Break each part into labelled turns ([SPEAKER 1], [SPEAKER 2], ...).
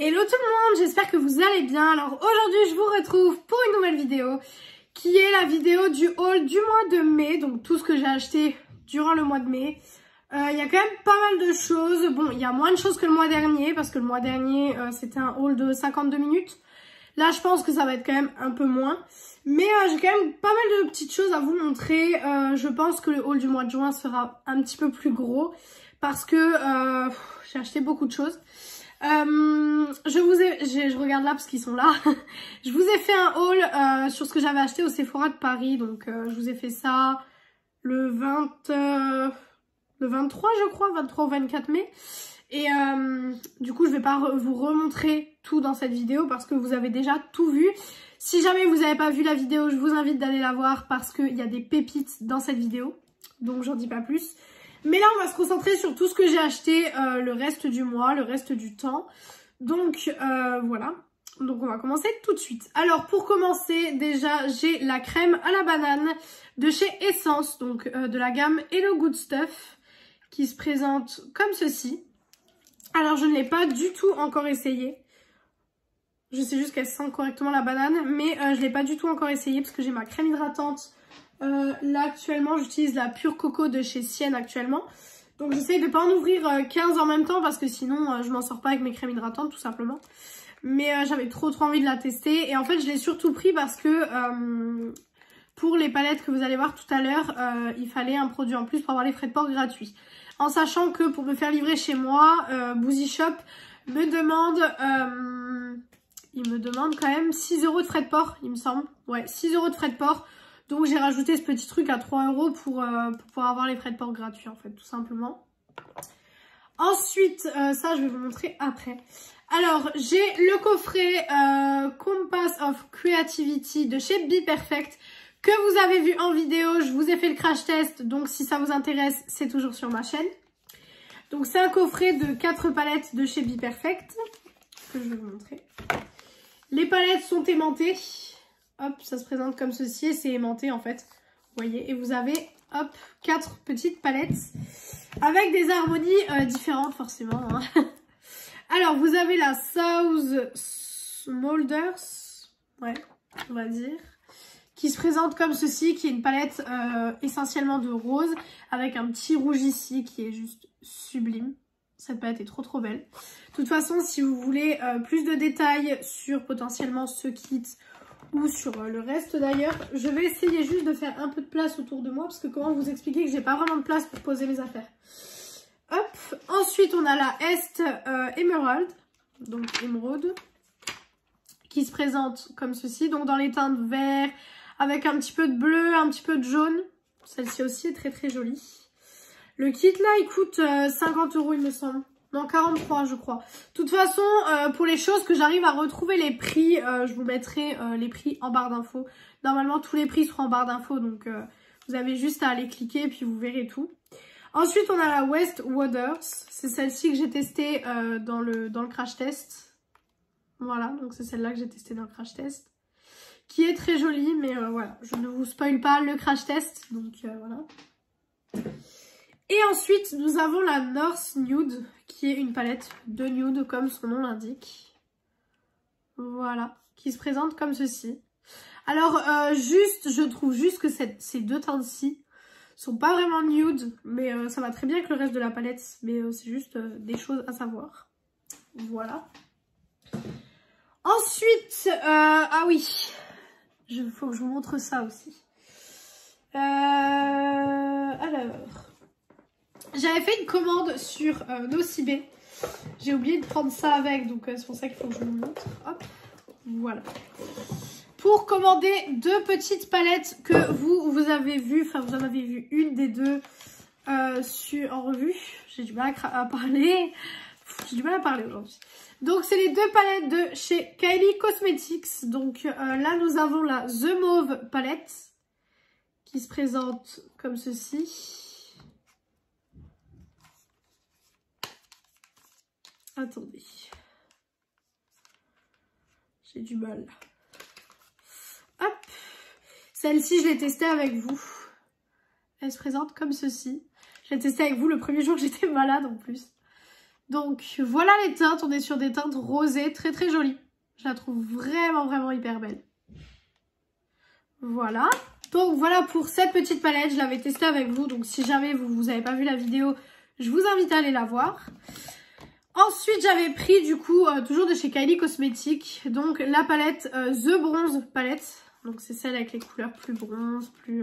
[SPEAKER 1] Hello tout le monde, j'espère que vous allez bien. Alors aujourd'hui je vous retrouve pour une nouvelle vidéo qui est la vidéo du haul du mois de mai, donc tout ce que j'ai acheté durant le mois de mai. Il y a quand même pas mal de choses. Bon, il y a moins de choses que le mois dernier parce que le mois dernier c'était un haul de 52 minutes. Là je pense que ça va être quand même un peu moins. Mais j'ai quand même pas mal de petites choses à vous montrer. Je pense que le haul du mois de juin sera un petit peu plus gros parce que j'ai acheté beaucoup de choses. Je regarde là parce qu'ils sont là. Je vous ai fait un haul sur ce que j'avais acheté au Sephora de Paris. Donc je vous ai fait ça le 23 je crois, 23 ou 24 mai. Et du coup je vais pas vous remontrer tout dans cette vidéo parce que vous avez déjà tout vu. Si jamais vous n'avez pas vu la vidéo, je vous invite d'aller la voir parce qu'il y a des pépites dans cette vidéo. Donc j'en dis pas plus. Mais là, on va se concentrer sur tout ce que j'ai acheté le reste du mois, le reste du temps. Donc, voilà. Donc, on va commencer tout de suite. Alors, pour commencer, déjà, j'ai la crème à la banane de chez Essence. Donc, de la gamme Hello Good Stuff qui se présente comme ceci. Alors, je ne l'ai pas du tout encore essayé. Je sais juste qu'elle sent correctement la banane. Mais je ne l'ai pas du tout encore essayé parce que j'ai ma crème hydratante. Là actuellement j'utilise la pure coco de chez Sienne actuellement. Donc j'essaye de pas en ouvrir 15 en même temps parce que sinon je m'en sors pas avec mes crèmes hydratantes tout simplement. Mais j'avais trop envie de la tester. Et en fait je l'ai surtout pris parce que pour les palettes que vous allez voir tout à l'heure, il fallait un produit en plus pour avoir les frais de port gratuits. En sachant que pour me faire livrer chez moi, Boozy Shop me demande... il me demande quand même 6 € de frais de port il me semble. Ouais, 6 € de frais de port. Donc j'ai rajouté ce petit truc à 3 € pour pouvoir avoir les frais de port gratuits en fait, tout simplement. Ensuite, ça je vais vous montrer après. Alors j'ai le coffret Compass of Creativity de chez Be Perfect que vous avez vu en vidéo. Je vous ai fait le crash test, donc si ça vous intéresse, c'est toujours sur ma chaîne. Donc c'est un coffret de 4 palettes de chez Be Perfect que je vais vous montrer. Les palettes sont aimantées. Hop, ça se présente comme ceci et c'est aimanté en fait. Vous voyez, et vous avez, hop, 4 petites palettes avec des harmonies différentes forcément. Hein. Alors, vous avez la South Smolders, ouais, on va dire, qui se présente comme ceci, qui est une palette essentiellement de rose avec un petit rouge ici qui est juste sublime. Cette palette est trop belle. De toute façon, si vous voulez plus de détails sur potentiellement ce kit ou sur le reste d'ailleurs, je vais essayer juste de faire un peu de place autour de moi parce que comment vous expliquer que j'ai pas vraiment de place pour poser mes affaires. Hop, ensuite on a la Est Emerald, donc émeraude, qui se présente comme ceci, donc dans les teintes vert avec un petit peu de bleu, un petit peu de jaune. Celle-ci aussi est très jolie. Le kit là il coûte 50 € il me semble. Non, 43 je crois. De toute façon, pour les choses que j'arrive à retrouver les prix, je vous mettrai les prix en barre d'infos. Normalement, tous les prix seront en barre d'infos, donc vous avez juste à aller cliquer et puis vous verrez tout. Ensuite, on a la West Waters. C'est celle-ci que j'ai testée dans le crash test. Voilà, donc c'est celle-là que j'ai testée dans le crash test. Qui est très jolie, mais voilà, je ne vous spoil pas le crash test, donc voilà. Et ensuite, nous avons la North Nude, qui est une palette de nude, comme son nom l'indique. Voilà, qui se présente comme ceci. Alors, je trouve juste que ces deux teintes-ci sont pas vraiment nude, mais ça va très bien avec le reste de la palette. Mais c'est juste des choses à savoir. Voilà. Ensuite, ah oui, faut que je vous montre ça aussi. Alors... J'avais fait une commande sur Nocibé. J'ai oublié de prendre ça avec, donc c'est pour ça qu'il faut que je vous montre. Hop, voilà. Pour commander 2 petites palettes que vous avez vues, enfin vous en avez vu une des deux en revue. J'ai du mal à parler. J'ai du mal à parler aujourd'hui. Donc c'est les 2 palettes de chez Kylie Cosmetics. Donc là nous avons la The Mauve palette qui se présente comme ceci. Attendez, j'ai du mal. Hop, celle-ci je l'ai testée avec vous. Elle se présente comme ceci. Je l'ai testée avec vous le premier jour que j'étais malade en plus. Donc voilà les teintes, on est sur des teintes rosées très très jolies. Je la trouve vraiment hyper belle. Voilà. Donc voilà pour cette petite palette, je l'avais testée avec vous. Donc si jamais vous n'avez pas vu la vidéo, je vous invite à aller la voir. Ensuite j'avais pris du coup, toujours de chez Kylie Cosmetics, donc la palette The Bronze Palette. Donc c'est celle avec les couleurs plus bronze, plus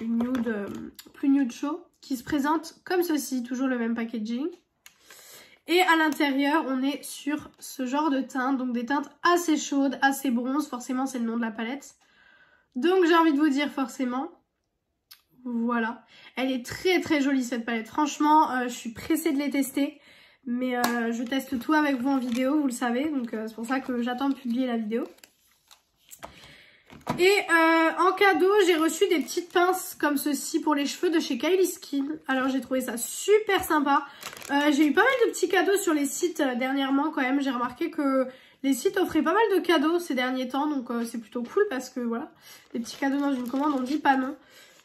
[SPEAKER 1] nude chaud, qui se présente comme ceci, toujours le même packaging. Et à l'intérieur, on est sur ce genre de teinte, donc des teintes assez chaudes, assez bronze, forcément c'est le nom de la palette. Donc j'ai envie de vous dire forcément, voilà. Elle est très jolie cette palette, franchement je suis pressée de les tester. Mais je teste tout avec vous en vidéo, vous le savez, donc c'est pour ça que j'attends de publier la vidéo. Et en cadeau, j'ai reçu des petites pinces comme ceci pour les cheveux de chez Kylie Skin. Alors j'ai trouvé ça super sympa. J'ai eu pas mal de petits cadeaux sur les sites dernièrement quand même. J'ai remarqué que les sites offraient pas mal de cadeaux ces derniers temps, donc c'est plutôt cool parce que voilà, des petits cadeaux dans une commande, on dit pas non.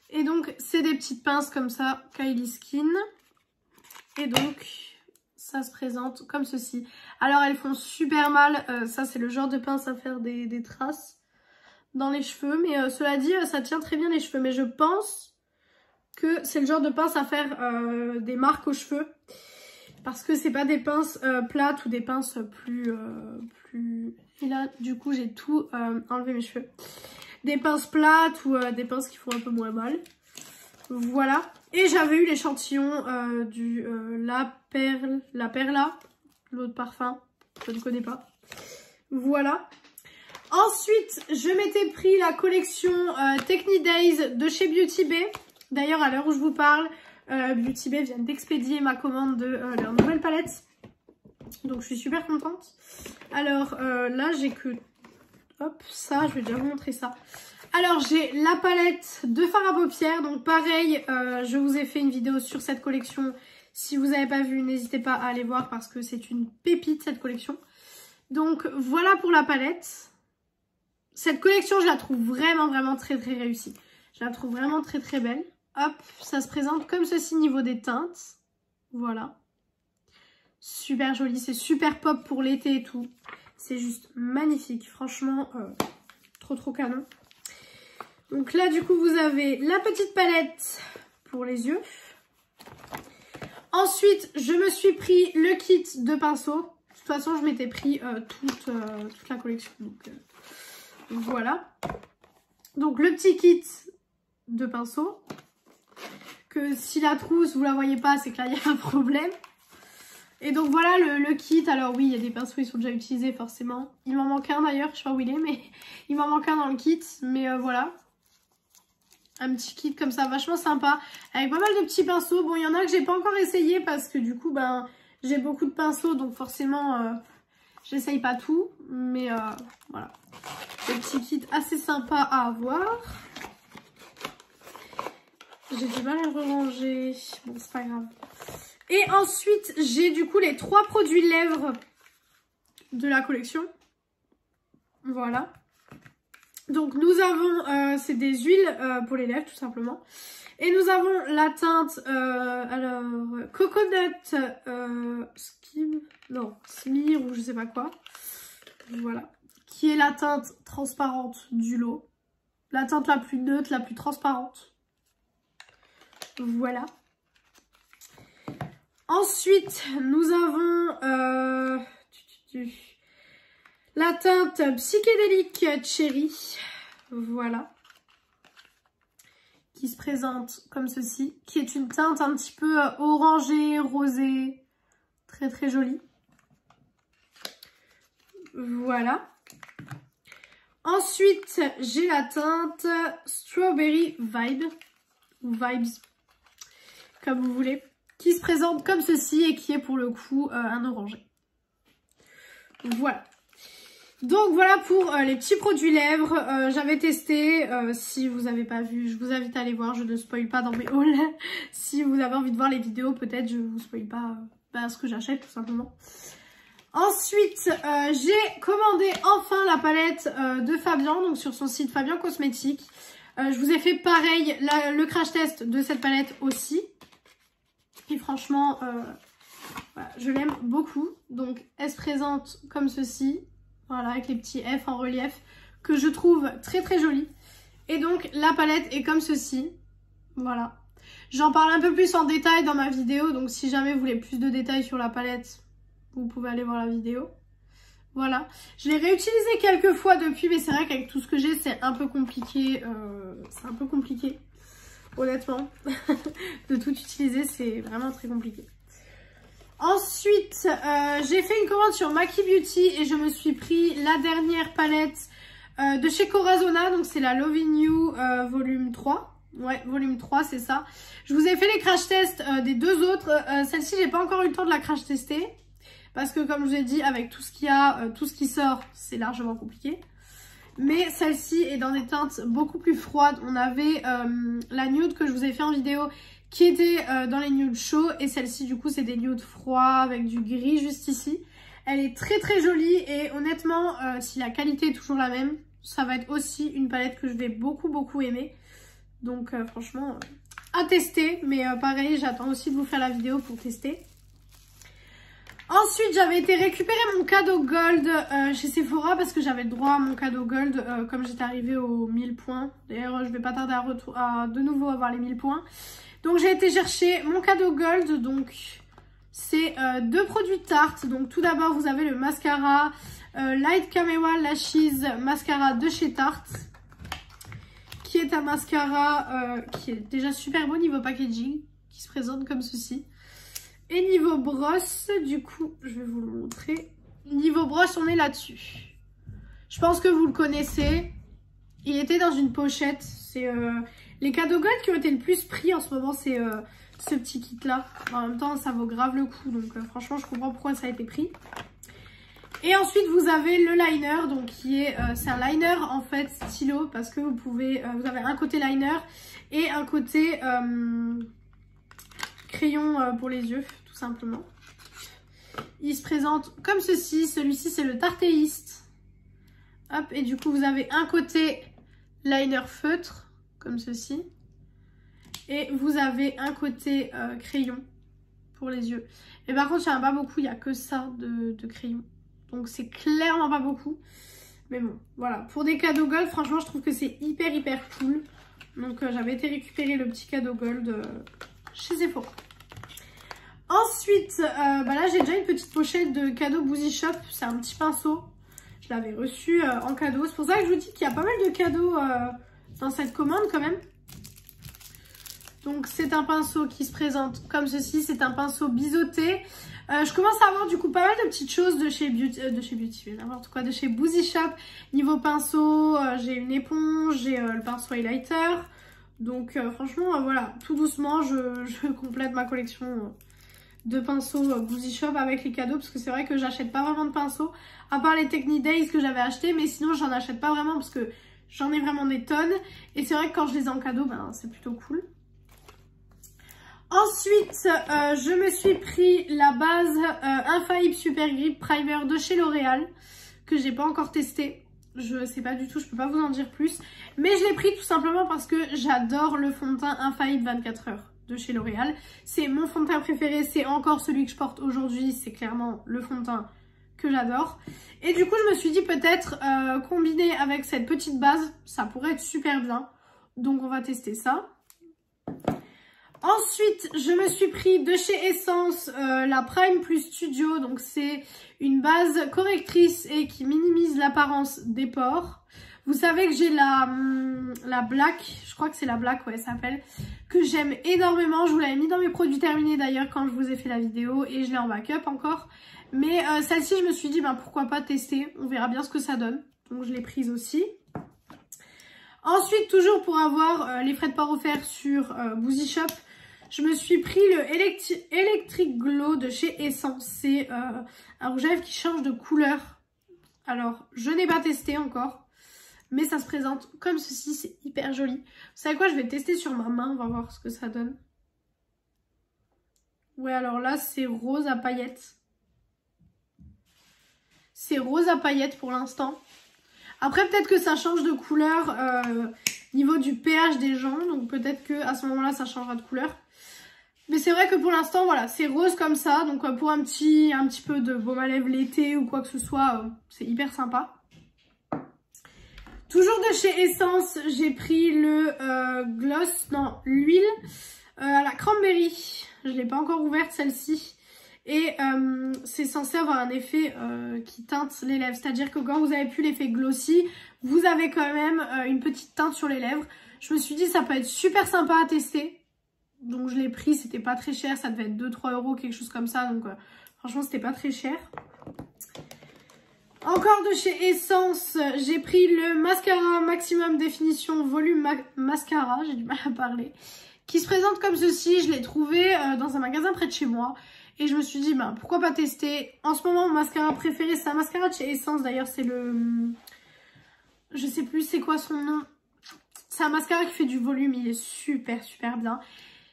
[SPEAKER 1] Et donc c'est des petites pinces comme ça, Kylie Skin. Et donc ça se présente comme ceci. Alors elles font super mal, ça c'est le genre de pince à faire des traces dans les cheveux. Mais cela dit, ça tient très bien les cheveux. Mais je pense que c'est le genre de pince à faire des marques aux cheveux. Parce que c'est pas des pinces plates ou des pinces plus... Et là du coup j'ai tout enlevé mes cheveux. Des pinces plates ou des pinces qui font un peu moins mal. Voilà. Et j'avais eu l'échantillon du La Perla, l'eau de parfum, je ne connais pas. Voilà. Ensuite, je m'étais pris la collection Techni Days de chez Beauty Bay. D'ailleurs, à l'heure où je vous parle, Beauty Bay vient d'expédier ma commande de leur nouvelle palette. Donc je suis super contente. Alors là, j'ai que... Hop, ça, je vais déjà vous montrer ça. Alors j'ai la palette de fard à paupières, donc pareil, je vous ai fait une vidéo sur cette collection. Si vous n'avez pas vu, n'hésitez pas à aller voir parce que c'est une pépite cette collection. Donc voilà pour la palette. Cette collection, je la trouve vraiment très réussie. Je la trouve vraiment très belle. Hop, ça se présente comme ceci niveau des teintes. Voilà. Super joli, c'est super pop pour l'été et tout. C'est juste magnifique, franchement, trop canon. Donc là, du coup, vous avez la petite palette pour les yeux. Ensuite, je me suis pris le kit de pinceaux. De toute façon, je m'étais pris toute la collection. Donc, voilà. Donc, le petit kit de pinceaux. Que si la trousse, vous la voyez pas, c'est que là, il y a un problème. Et donc, voilà le kit. Alors oui, il y a des pinceaux, ils sont déjà utilisés, forcément. Il m'en manque un d'ailleurs, je sais pas où il est, mais il m'en manque un dans le kit. Mais voilà. Un petit kit comme ça, vachement sympa, avec pas mal de petits pinceaux. Bon, il y en a que j'ai pas encore essayé parce que du coup, ben, j'ai beaucoup de pinceaux, donc forcément, j'essaye pas tout. Mais voilà, des petits kits assez sympas à avoir. J'ai du mal à le ranger, bon, c'est pas grave. Et ensuite, j'ai du coup les 3 produits lèvres de la collection. Voilà. Donc nous avons, c'est des huiles pour les lèvres tout simplement. Et nous avons la teinte, alors, Coconut Smear ou je sais pas quoi. Voilà. Qui est la teinte transparente du lot. La teinte la plus neutre, la plus transparente. Voilà. Ensuite, nous avons... la teinte psychédélique Cherry, voilà, qui se présente comme ceci, qui est une teinte un petit peu orangée, rosée, très jolie. Voilà. Ensuite, j'ai la teinte Strawberry Vibe, ou Vibes, comme vous voulez, qui se présente comme ceci et qui est pour le coup un orangé. Voilà. Donc voilà pour les petits produits lèvres, j'avais testé, si vous n'avez pas vu, je vous invite à aller voir, je ne spoil pas dans mes hauls. Si vous avez envie de voir les vidéos, peut-être je vous spoil pas ce que j'achète tout simplement. Ensuite, j'ai commandé enfin la palette de Fabien, donc sur son site Fabien Cosmetics. Je vous ai fait pareil, le crash test de cette palette aussi. Et franchement, Voilà, je l'aime beaucoup. Donc elle se présente comme ceci. Voilà, avec les petits F en relief que je trouve très très jolis. Et donc la palette est comme ceci. Voilà. J'en parle un peu plus en détail dans ma vidéo. Donc si jamais vous voulez plus de détails sur la palette, vous pouvez aller voir la vidéo. Voilà. Je l'ai réutilisé quelques fois depuis, mais c'est vrai qu'avec tout ce que j'ai, c'est un peu compliqué. C'est un peu compliqué, honnêtement. De tout utiliser, c'est vraiment très compliqué. Ensuite, j'ai fait une commande sur Maki Beauty et je me suis pris la dernière palette de chez Corazona. Donc c'est la Loving You volume 3. Ouais, volume 3, c'est ça. Je vous ai fait les crash tests des deux autres. Celle-ci, j'ai pas encore eu le temps de la crash tester. Parce que comme je vous ai dit, avec tout ce qu'il y a, tout ce qui sort, c'est largement compliqué. Mais celle-ci est dans des teintes beaucoup plus froides. On avait la nude que je vous ai fait en vidéo qui était dans les nudes chauds. Et celle-ci, du coup, c'est des nudes froids avec du gris juste ici. Elle est très très jolie et honnêtement, si la qualité est toujours la même, ça va être aussi une palette que je vais beaucoup aimer. Donc franchement, à tester. Mais pareil, j'attends aussi de vous faire la vidéo pour tester. Ensuite, j'avais été récupérer mon cadeau gold chez Sephora parce que j'avais le droit à mon cadeau gold comme j'étais arrivée aux 1000 points. D'ailleurs, je vais pas tarder à de nouveau avoir les 1000 points. Donc, j'ai été chercher mon cadeau gold. Donc, c'est deux produits Tarte. Donc, tout d'abord, vous avez le mascara Light Camera Lashes mascara de chez Tarte. Qui est un mascara qui est déjà super beau niveau packaging. Qui se présente comme ceci. Et niveau brosse, du coup, je vais vous le montrer. Niveau brosse, on est là-dessus. Je pense que vous le connaissez. Il était dans une pochette. C'est les cadeaux gold qui ont été le plus pris en ce moment, c'est ce petit kit-là. En même temps, ça vaut grave le coup. Donc franchement, je comprends pourquoi ça a été pris. Et ensuite, vous avez le liner. Donc c'est un liner en fait stylo. Parce que vous pouvez, vous avez un côté liner et un côté crayon pour les yeux. Simplement. Il se présente comme ceci. Celui-ci, c'est le Tartéiste. Hop, et du coup, vous avez un côté liner feutre, comme ceci. Et vous avez un côté crayon pour les yeux. Et par contre, il n'y en a pas beaucoup. Il n'y a que ça de crayon. Donc, c'est clairement pas beaucoup. Mais bon, voilà. Pour des cadeaux gold, franchement, je trouve que c'est hyper cool. Donc, j'avais été récupérer le petit cadeau gold chez Sephora. Ensuite, là j'ai déjà une petite pochette de cadeau Boozy Shop. C'est un petit pinceau. Je l'avais reçu en cadeau. C'est pour ça que je vous dis qu'il y a pas mal de cadeaux dans cette commande quand même. Donc c'est un pinceau qui se présente comme ceci. C'est un pinceau biseauté. Je commence à avoir du coup pas mal de petites choses de chez Beauty, n'importe quoi, de chez Boozy Shop. Niveau pinceau, j'ai une éponge, j'ai le pinceau highlighter. Donc franchement, voilà, tout doucement, je complète ma collection de pinceaux Boozy Shop avec les cadeaux, parce que c'est vrai que j'achète pas vraiment de pinceaux à part les Technic Days que j'avais acheté, mais sinon j'en achète pas vraiment parce que j'en ai vraiment des tonnes et c'est vrai que quand je les ai en cadeau, ben c'est plutôt cool. Ensuite, je me suis pris la base Infaillible Super Grip Primer de chez L'Oréal que j'ai pas encore testé. Je sais pas du tout, je peux pas vous en dire plus, mais je l'ai pris tout simplement parce que j'adore le fond de teint Infaillible 24 heures de chez L'Oréal. C'est mon fond de teint préféré, c'est encore celui que je porte aujourd'hui, c'est clairement le fond de teint que j'adore. Et du coup, je me suis dit peut-être combiner avec cette petite base, ça pourrait être super bien. Donc on va tester ça. Ensuite, je me suis pris de chez Essence la Prime Plus Studio. Donc c'est une base correctrice et qui minimise l'apparence des pores. Vous savez que j'ai la Black, je crois que c'est la Black, ouais, ça s'appelle, que j'aime énormément. Je vous l'avais mis dans mes produits terminés d'ailleurs quand je vous ai fait la vidéo et je l'ai en backup encore. Mais celle-ci, je me suis dit, ben, pourquoi pas tester, on verra bien ce que ça donne. Donc je l'ai prise aussi. Ensuite, toujours pour avoir les frais de port offerts sur Boozy Shop, je me suis pris le Electric Glow de chez Essence. C'est un rouge à lèvres qui change de couleur. Alors, je n'ai pas testé encore. Mais ça se présente comme ceci, c'est hyper joli. Vous savez quoi, je vais tester sur ma main, on va voir ce que ça donne. Ouais, alors là, c'est rose à paillettes. C'est rose à paillettes pour l'instant. Après, peut-être que ça change de couleur niveau du pH des gens. Donc peut-être qu'à ce moment-là, ça changera de couleur. Mais c'est vrai que pour l'instant, voilà, c'est rose comme ça. Donc pour un petit peu de baume à lèvres l'été ou quoi que ce soit, c'est hyper sympa. Toujours de chez Essence, j'ai pris le gloss, non, l'huile à la cranberry. Je ne l'ai pas encore ouverte celle-ci. Et c'est censé avoir un effet qui teinte les lèvres. C'est-à-dire que quand vous avez plus l'effet glossy, vous avez quand même une petite teinte sur les lèvres. Je me suis dit ça peut être super sympa à tester. Donc je l'ai pris, c'était pas très cher. Ça devait être 2-3 euros, quelque chose comme ça. Donc franchement c'était pas très cher. Encore de chez Essence, j'ai pris le mascara Maximum Définition Volume Mascara. J'ai du mal à parler. Qui se présente comme ceci. Je l'ai trouvé dans un magasin près de chez moi. Et je me suis dit, bah, pourquoi pas tester. En ce moment, mon mascara préféré, c'est un mascara de chez Essence. D'ailleurs, c'est le... Je sais plus c'est quoi son nom. C'est un mascara qui fait du volume. Il est super bien.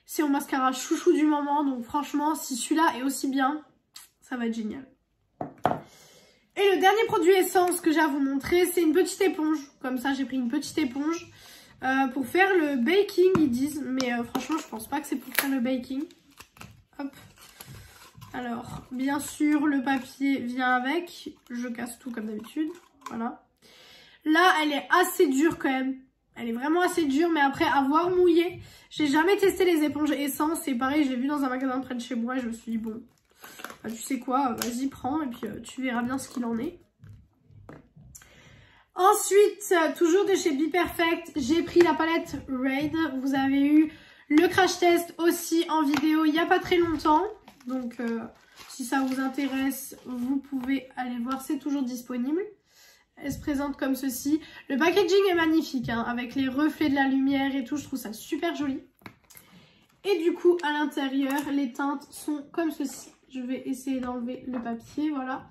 [SPEAKER 1] C'est mon mascara chouchou du moment. Donc franchement, si celui-là est aussi bien, ça va être génial. Et le dernier produit Essence que j'ai à vous montrer, c'est une petite éponge. Comme ça, j'ai pris une petite éponge pour faire le baking, ils disent. Mais franchement, je pense pas que c'est pour faire le baking. Hop. Alors, bien sûr, le papier vient avec. Je casse tout comme d'habitude. Voilà. Là, elle est assez dure quand même. Elle est vraiment assez dure, mais après avoir mouillé, j'ai jamais testé les éponges Essence. C'est pareil, je l'ai vu dans un magasin près de chez moi et je me suis dit, bon, bah, tu sais quoi, vas-y, prends et puis tu verras bien ce qu'il en est. Ensuite, toujours de chez Be Perfect, j'ai pris la palette Raid. Vous avez eu le crash test aussi en vidéo il n'y a pas très longtemps. Donc, si ça vous intéresse, vous pouvez aller voir, c'est toujours disponible. Elle se présente comme ceci. Le packaging est magnifique, hein, avec les reflets de la lumière et tout. Je trouve ça super joli. Et du coup, à l'intérieur, les teintes sont comme ceci. Je vais essayer d'enlever le papier, voilà.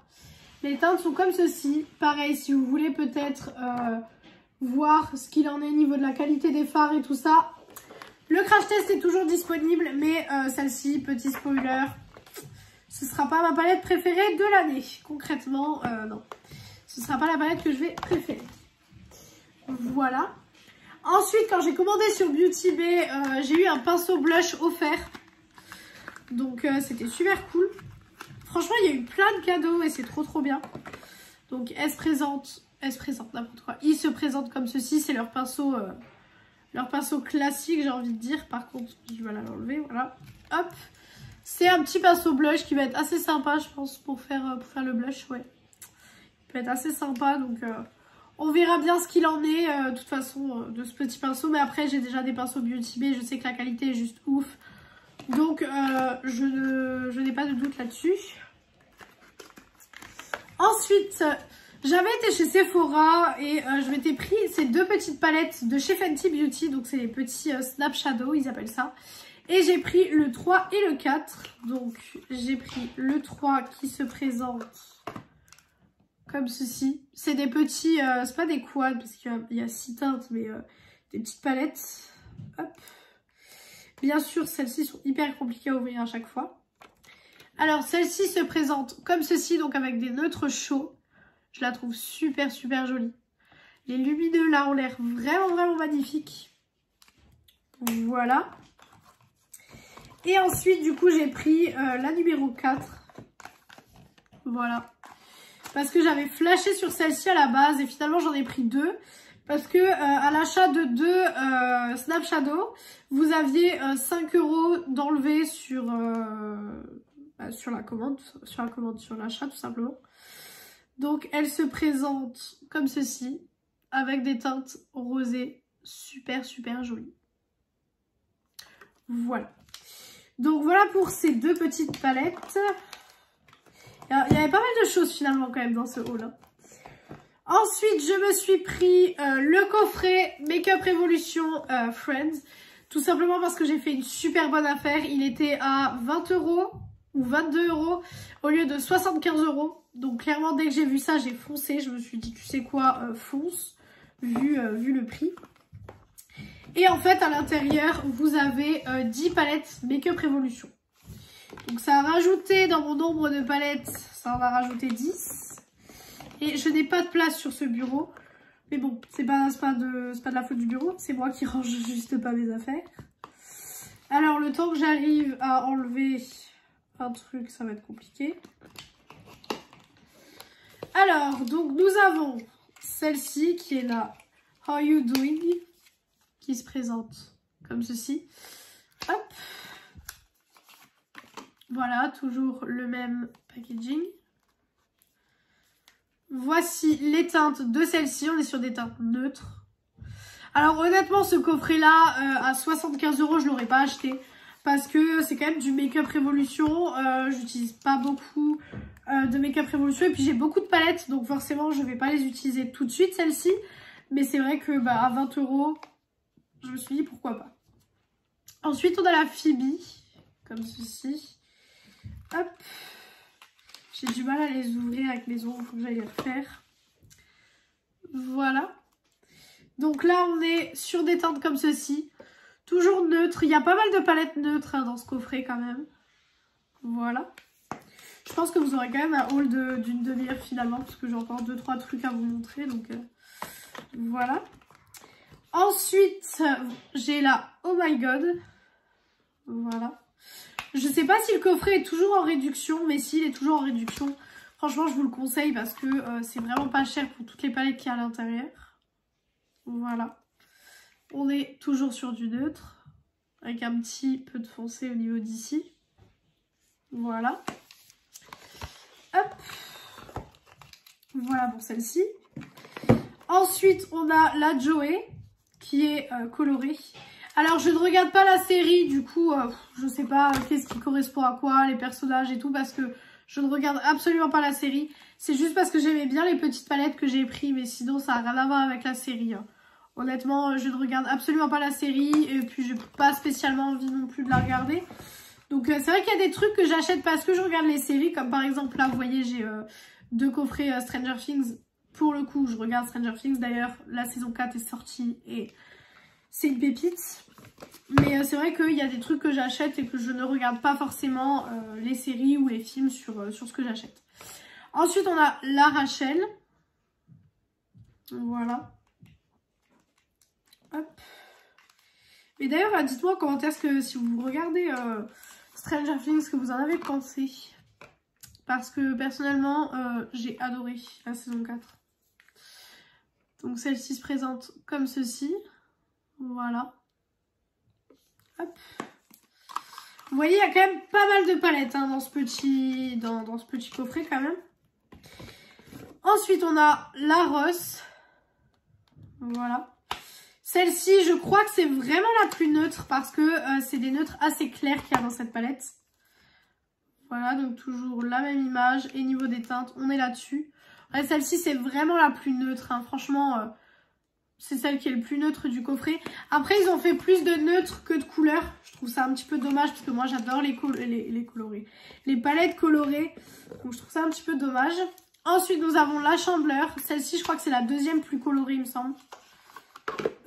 [SPEAKER 1] Les teintes sont comme ceci. Pareil, si vous voulez peut-être voir ce qu'il en est au niveau de la qualité des fards et tout ça. Le crash test est toujours disponible, mais celle-ci, petit spoiler, ce ne sera pas ma palette préférée de l'année. Concrètement, non. Ce ne sera pas la palette que je vais préférer. Voilà. Ensuite, quand j'ai commandé sur Beauty Bay, j'ai eu un pinceau blush offert. Donc, c'était super cool. Franchement, il y a eu plein de cadeaux et c'est trop bien. Donc, elle se présente n'importe quoi. Ils se présentent comme ceci, c'est leur pinceau classique, j'ai envie de dire. Par contre, je vais l'enlever, voilà. Hop. C'est un petit pinceau blush qui va être assez sympa, je pense, pour faire le blush, ouais. Il peut être assez sympa, donc on verra bien ce qu'il en est, de toute façon, de ce petit pinceau. Mais après, j'ai déjà des pinceaux Beauty Bay, je sais que la qualité est juste ouf. Donc, je n'ai pas de doute là-dessus. Ensuite, j'avais été chez Sephora et je m'étais pris ces deux petites palettes de chez Fenty Beauty. Donc, c'est les petits Snap Shadow, ils appellent ça. Et j'ai pris le 3 et le 4. Donc, j'ai pris le 3 qui se présente comme ceci. C'est des petits, c'est pas des quads parce qu'il y a 6 teintes, mais des petites palettes. Hop. Bien sûr, celles-ci sont hyper compliquées à ouvrir à chaque fois. Alors, celle-ci se présente comme ceci, donc avec des neutres chauds. Je la trouve super jolie. Les lumineux, là, ont l'air vraiment magnifiques. Voilà. Et ensuite, du coup, j'ai pris la numéro 4. Voilà. Parce que j'avais flashé sur celle-ci à la base et finalement, j'en ai pris 2. Parce que à l'achat de 2 Snap Shadow, vous aviez 5 € d'enlevé sur la commande, sur l'achat tout simplement. Donc elle se présente comme ceci, avec des teintes rosées super jolies. Voilà. Donc voilà pour ces deux petites palettes. Il y avait pas mal de choses finalement quand même dans ce haul, hein. Ensuite, je me suis pris le coffret Make-up Revolution Friends. Tout simplement parce que j'ai fait une super bonne affaire. Il était à 20 € ou 22 € au lieu de 75 €. Donc clairement, dès que j'ai vu ça, j'ai foncé. Je me suis dit, tu sais quoi, fonce, vu le prix. Et en fait, à l'intérieur, vous avez 10 palettes Make-up Revolution. Donc ça a rajouté dans mon nombre de palettes, ça en a rajouté 10. Et je n'ai pas de place sur ce bureau. Mais bon, c'est pas de la faute du bureau. C'est moi qui range juste pas mes affaires. Alors, le temps que j'arrive à enlever un truc, ça va être compliqué. Alors, donc nous avons celle-ci qui est la How You Doing, qui se présente comme ceci. Hop. Voilà, toujours le même packaging. Voici les teintes de celle-ci. On est sur des teintes neutres. Alors honnêtement, ce coffret-là, à 75 €, je l'aurais pas acheté. Parce que c'est quand même du Make Up Revolution. J'utilise pas beaucoup de Make Up Revolution. Et puis j'ai beaucoup de palettes. Donc forcément, je vais pas les utiliser tout de suite, celle-ci. Mais c'est vrai que à 20 €, je me suis dit pourquoi pas. Ensuite, on a la Phoebe. Comme ceci. Hop. J'ai du mal à les ouvrir avec les ongles. Il faut que j'aille les refaire. Voilà. Donc là, on est sur des teintes comme ceci. Toujours neutre. Il y a pas mal de palettes neutres dans ce coffret quand même. Voilà. Je pense que vous aurez quand même un haul d'une demi-heure finalement. Parce que j'ai encore 2-3 trucs à vous montrer. Donc voilà. Ensuite, j'ai la Oh My God. Voilà. Je sais pas si le coffret est toujours en réduction. Mais s'il est toujours en réduction, franchement, je vous le conseille. Parce que c'est vraiment pas cher pour toutes les palettes qu'il y a à l'intérieur. Voilà. On est toujours sur du neutre. Avec un petit peu de foncé au niveau d'ici. Voilà. Hop. Voilà pour celle-ci. Ensuite, on a la Joey qui est colorée. Alors, je ne regarde pas la série. Du coup, je ne sais pas qu'est-ce qui correspond à quoi, les personnages et tout. Parce que je ne regarde absolument pas la série. C'est juste parce que j'aimais bien les petites palettes que j'ai prises. Mais sinon, ça n'a rien à voir avec la série. Hein. Honnêtement, je ne regarde absolument pas la série. Et puis, je n'ai pas spécialement envie non plus de la regarder. Donc, c'est vrai qu'il y a des trucs que j'achète parce que je regarde les séries. Comme par exemple, là, vous voyez, j'ai 2 coffrets Stranger Things. Pour le coup, je regarde Stranger Things. D'ailleurs, la saison 4 est sortie et c'est une pépite. Mais c'est vrai qu'il y a des trucs que j'achète et que je ne regarde pas forcément les séries ou les films sur ce que j'achète. Ensuite, on a la Rachel. Voilà. Hop. Et d'ailleurs, dites-moi en commentaire que si vous regardez Stranger Things, ce que vous en avez pensé. Parce que personnellement, j'ai adoré la saison 4. Donc celle-ci se présente comme ceci. Voilà. Hop. Vous voyez, il y a quand même pas mal de palettes hein, dans ce petit coffret quand même. Ensuite, on a la Ross. Voilà. Celle-ci, je crois que c'est vraiment la plus neutre parce que c'est des neutres assez clairs qu'il y a dans cette palette. Voilà, donc toujours la même image. Et niveau des teintes, on est là-dessus. Ouais, celle-ci, c'est vraiment la plus neutre. Hein. Franchement, c'est celle qui est le plus neutre du coffret. Après, ils ont fait plus de neutres que de couleurs. Je trouve ça un petit peu dommage parce que moi, j'adore les colorés. Les palettes colorées. Donc, je trouve ça un petit peu dommage. Ensuite, nous avons la Chandeleur. Celle-ci, je crois que c'est la deuxième plus colorée, il me semble.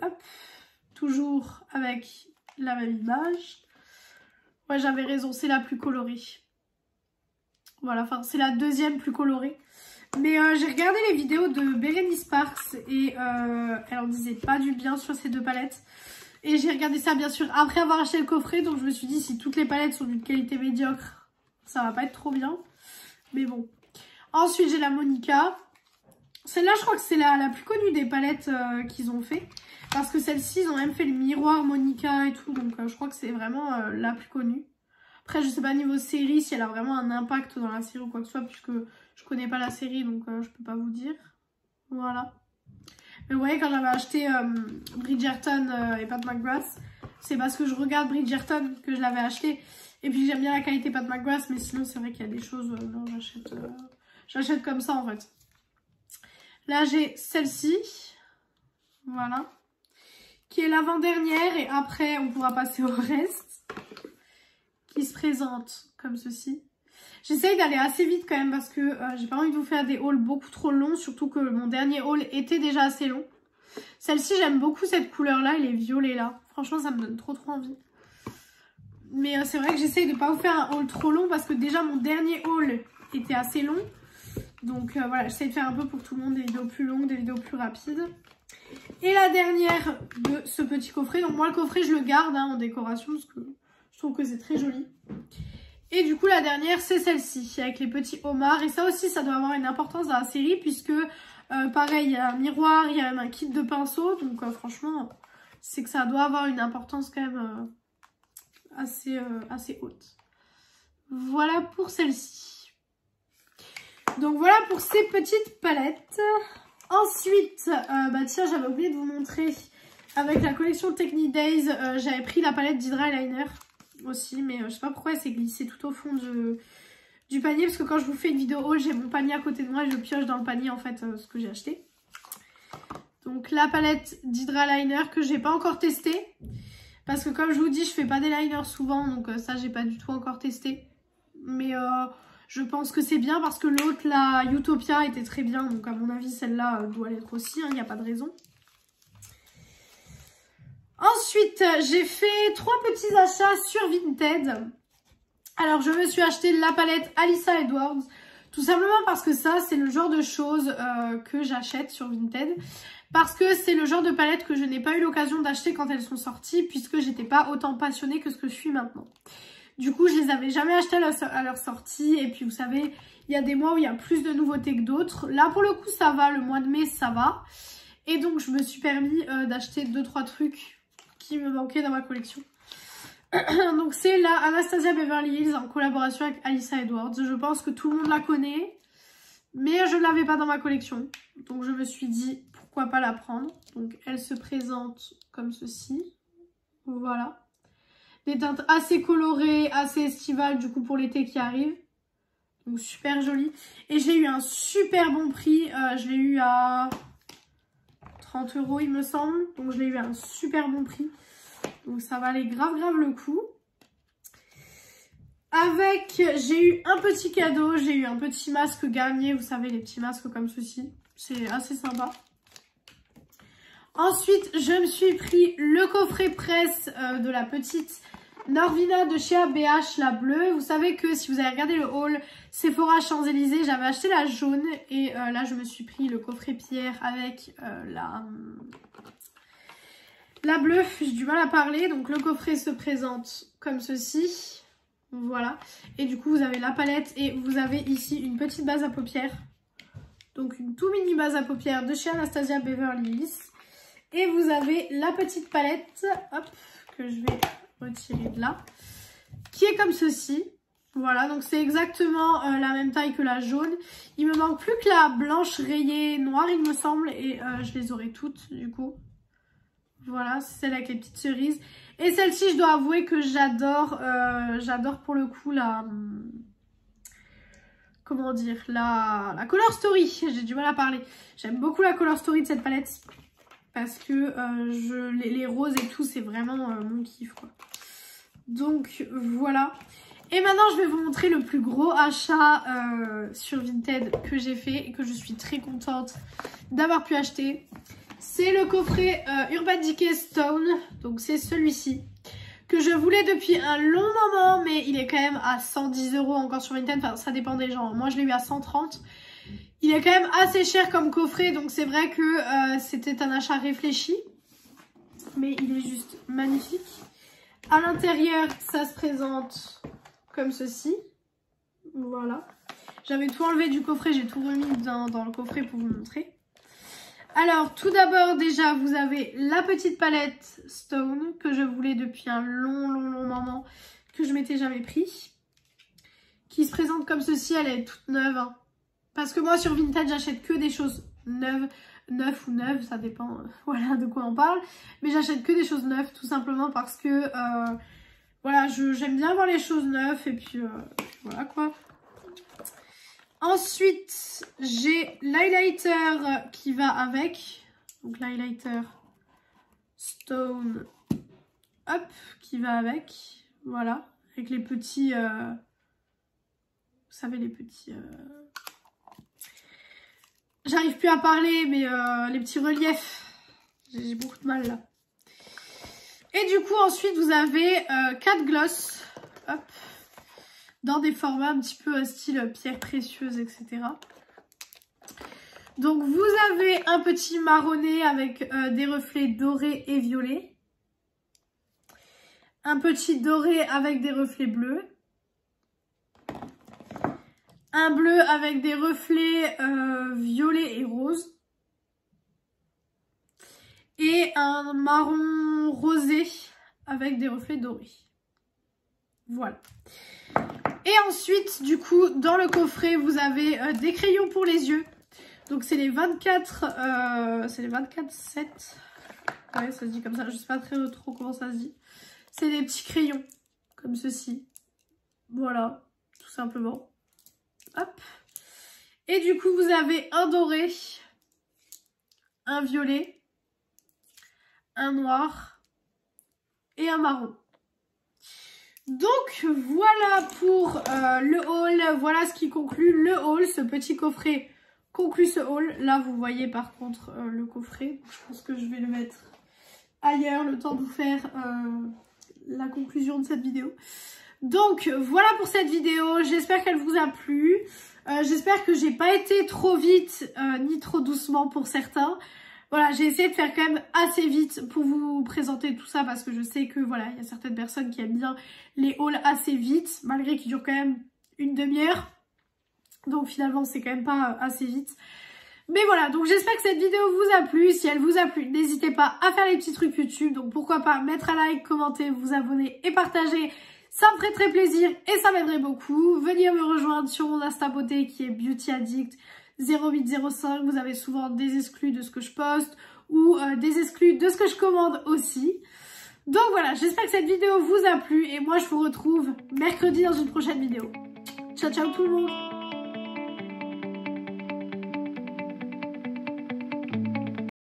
[SPEAKER 1] Hop. Toujours avec la même image. Ouais, j'avais raison, c'est la plus colorée. Voilà, enfin, c'est la deuxième plus colorée. Mais j'ai regardé les vidéos de Bérénice Sparks et elle en disait pas du bien sur ces 2 palettes. Et j'ai regardé ça bien sûr après avoir acheté le coffret. Donc je me suis dit si toutes les palettes sont d'une qualité médiocre, ça va pas être trop bien. Mais bon. Ensuite j'ai la Monica. Celle-là je crois que c'est la plus connue des palettes qu'ils ont fait. Parce que celle-ci ils ont même fait le miroir Monica et tout. Donc je crois que c'est vraiment la plus connue. Après, je sais pas niveau série si elle a vraiment un impact dans la série ou quoi que ce soit, puisque je connais pas la série, donc je peux pas vous dire. Voilà. Mais vous voyez, quand j'avais acheté Bridgerton et Pat McGrath, c'est parce que je regarde Bridgerton que je l'avais acheté. Et puis j'aime bien la qualité Pat McGrath, mais sinon c'est vrai qu'il y a des choses, non, j'achète comme ça en fait. Là, j'ai celle-ci. Voilà. Qui est l'avant-dernière, et après, on pourra passer au reste. Qui se présente comme ceci. J'essaye d'aller assez vite quand même parce que j'ai pas envie de vous faire des hauls beaucoup trop longs, surtout que mon dernier haul était déjà assez long. Celle-ci, j'aime beaucoup cette couleur-là, elle est violet là. Franchement, ça me donne trop envie. Mais c'est vrai que j'essaye de pas vous faire un haul trop long parce que déjà mon dernier haul était assez long. Donc voilà, j'essaye de faire un peu pour tout le monde des vidéos plus longues, des vidéos plus rapides. Et la dernière de ce petit coffret, donc moi le coffret je le garde hein, en décoration parce que trouve que c'est très joli. Et du coup, la dernière, c'est celle-ci, avec les petits homards. Et ça aussi, ça doit avoir une importance dans la série, puisque, pareil, il y a un miroir, il y a même un kit de pinceau. Donc, franchement, c'est que ça doit avoir une importance quand même assez haute. Voilà pour celle-ci. Donc, voilà pour ces petites palettes. Ensuite, bah tiens, j'avais oublié de vous montrer, avec la collection Technic Days, j'avais pris la palette d'Hydra Eyeliner aussi, mais je sais pas pourquoi elle s'est glissée tout au fond du panier, parce que quand je vous fais une vidéo haul, j'ai mon panier à côté de moi et je pioche dans le panier en fait ce que j'ai acheté. Donc la palette d'Hydra Eyeliner que j'ai pas encore testée, parce que comme je vous dis, je fais pas des liners souvent, donc ça j'ai pas du tout encore testé. Mais je pense que c'est bien parce que l'autre, la Utopia, était très bien, donc à mon avis celle-là doit l'être aussi, il n'y a pas de raison. Ensuite, j'ai fait 3 petits achats sur Vinted. Alors, je me suis acheté la palette Alyssa Edwards. Tout simplement parce que ça, c'est le genre de choses que j'achète sur Vinted. Parce que c'est le genre de palette que je n'ai pas eu l'occasion d'acheter quand elles sont sorties. Puisque j'étais pas autant passionnée que ce que je suis maintenant. Du coup, je les avais jamais achetées à leur sortie. Et puis, vous savez, il y a des mois où il y a plus de nouveautés que d'autres. Là, pour le coup, ça va. Le mois de mai, ça va. Et donc, je me suis permis d'acheter 2-3 trucs qui me manquait dans ma collection. Donc c'est la Anastasia Beverly Hills en collaboration avec Alyssa Edwards. Je pense que tout le monde la connaît, mais je ne l'avais pas dans ma collection. Donc je me suis dit pourquoi pas la prendre. Donc elle se présente comme ceci. Voilà. Des teintes assez colorées, assez estivales du coup pour l'été qui arrive. Donc super jolie. Et j'ai eu un super bon prix. Je l'ai eu à 30 € il me semble, donc je l'ai eu à un super bon prix, donc ça valait grave le coup. Avec, j'ai eu un petit cadeau, j'ai eu un petit masque Garnier, vous savez les petits masques comme ceci, c'est assez sympa. Ensuite, je me suis pris le coffret presse de la petite Norvina de chez ABH, la bleue. Vous savez que si vous avez regardé le haul Sephora Champs-Élysées, j'avais acheté la jaune. Et là, je me suis pris le coffret pierre avec la bleue. J'ai du mal à parler. Donc, le coffret se présente comme ceci. Voilà. Et du coup, vous avez la palette et vous avez ici une petite base à paupières. Donc, une tout mini base à paupières de chez Anastasia Beverly Hills. Et vous avez la petite palette, hop, que je vais retirer de là, qui est comme ceci. Voilà, donc c'est exactement la même taille que la jaune. Il me manque plus que la blanche rayée noire, il me semble, et je les aurai toutes, du coup. Voilà, c'est celle avec les petites cerises. Et celle-ci, je dois avouer que j'adore, j'adore pour le coup la... Comment dire, la Color Story. J'ai du mal à parler. J'aime beaucoup la Color Story de cette palette. Parce que les roses et tout, c'est vraiment mon kiff, quoi. Donc, voilà. Et maintenant, je vais vous montrer le plus gros achat sur Vinted que j'ai fait et que je suis très contente d'avoir pu acheter. C'est le coffret Urban Decay Stone. Donc, c'est celui-ci. Que je voulais depuis un long moment, mais il est quand même à 110 € encore sur Vinted. Enfin, ça dépend des gens. Moi, je l'ai eu à 130 €. Il est quand même assez cher comme coffret, donc c'est vrai que c'était un achat réfléchi. Mais il est juste magnifique. À l'intérieur, ça se présente comme ceci. Voilà. J'avais tout enlevé du coffret, j'ai tout remis dans le coffret pour vous montrer. Alors, tout d'abord, déjà, vous avez la petite palette Stone que je voulais depuis un long moment, que je m'étais jamais pris. Qui se présente comme ceci, elle est toute neuve, hein. Parce que moi, sur Vinted, j'achète que des choses neuves ou neuves, ça dépend voilà, de quoi on parle. Mais j'achète que des choses neuves, tout simplement parce que, voilà, j'aime bien voir les choses neuves. Et puis, voilà quoi. Ensuite, j'ai l'highlighter qui va avec. Donc, l'highlighter Stone, hop, qui va avec. Voilà, avec les petits... vous savez, les petits... J'arrive plus à parler, mais les petits reliefs, j'ai beaucoup de mal là. Et du coup, ensuite, vous avez 4 glosses, hop, dans des formats un petit peu style pierre précieuse, etc. Donc, vous avez un petit marronné avec des reflets dorés et violets. un petit doré avec des reflets bleus, un bleu avec des reflets violets et roses, et un marron rosé avec des reflets dorés. Voilà. Et ensuite, du coup, dans le coffret, vous avez des crayons pour les yeux. Donc c'est les 24 7. Ouais, ça se dit comme ça, je sais pas trop comment ça se dit. C'est des petits crayons, comme ceci. Voilà, tout simplement. Hop. Et du coup, vous avez un doré, un violet, un noir et un marron. Donc voilà pour le haul, voilà ce qui conclut le haul, ce petit coffret conclut ce haul. Là vous voyez par contre le coffret, je pense que je vais le mettre ailleurs le temps de vous faire la conclusion de cette vidéo. Donc voilà pour cette vidéo, j'espère qu'elle vous a plu, j'espère que j'ai pas été trop vite ni trop doucement pour certains. Voilà, j'ai essayé de faire quand même assez vite pour vous présenter tout ça parce que je sais que voilà, il y a certaines personnes qui aiment bien les hauls assez vite, malgré qu'ils durent quand même une demi-heure. Donc finalement, c'est quand même pas assez vite. Mais voilà, donc j'espère que cette vidéo vous a plu. Si elle vous a plu, n'hésitez pas à faire les petits trucs YouTube. Donc pourquoi pas mettre un like, commenter, vous abonner et partager. Ça me ferait très plaisir et ça m'aiderait beaucoup. Venir me rejoindre sur mon Insta beauté qui est Beauty Addict 0805, vous avez souvent des exclus de ce que je poste ou des exclus de ce que je commande aussi. Donc voilà, j'espère que cette vidéo vous a plu et moi je vous retrouve mercredi dans une prochaine vidéo. Ciao ciao tout le monde!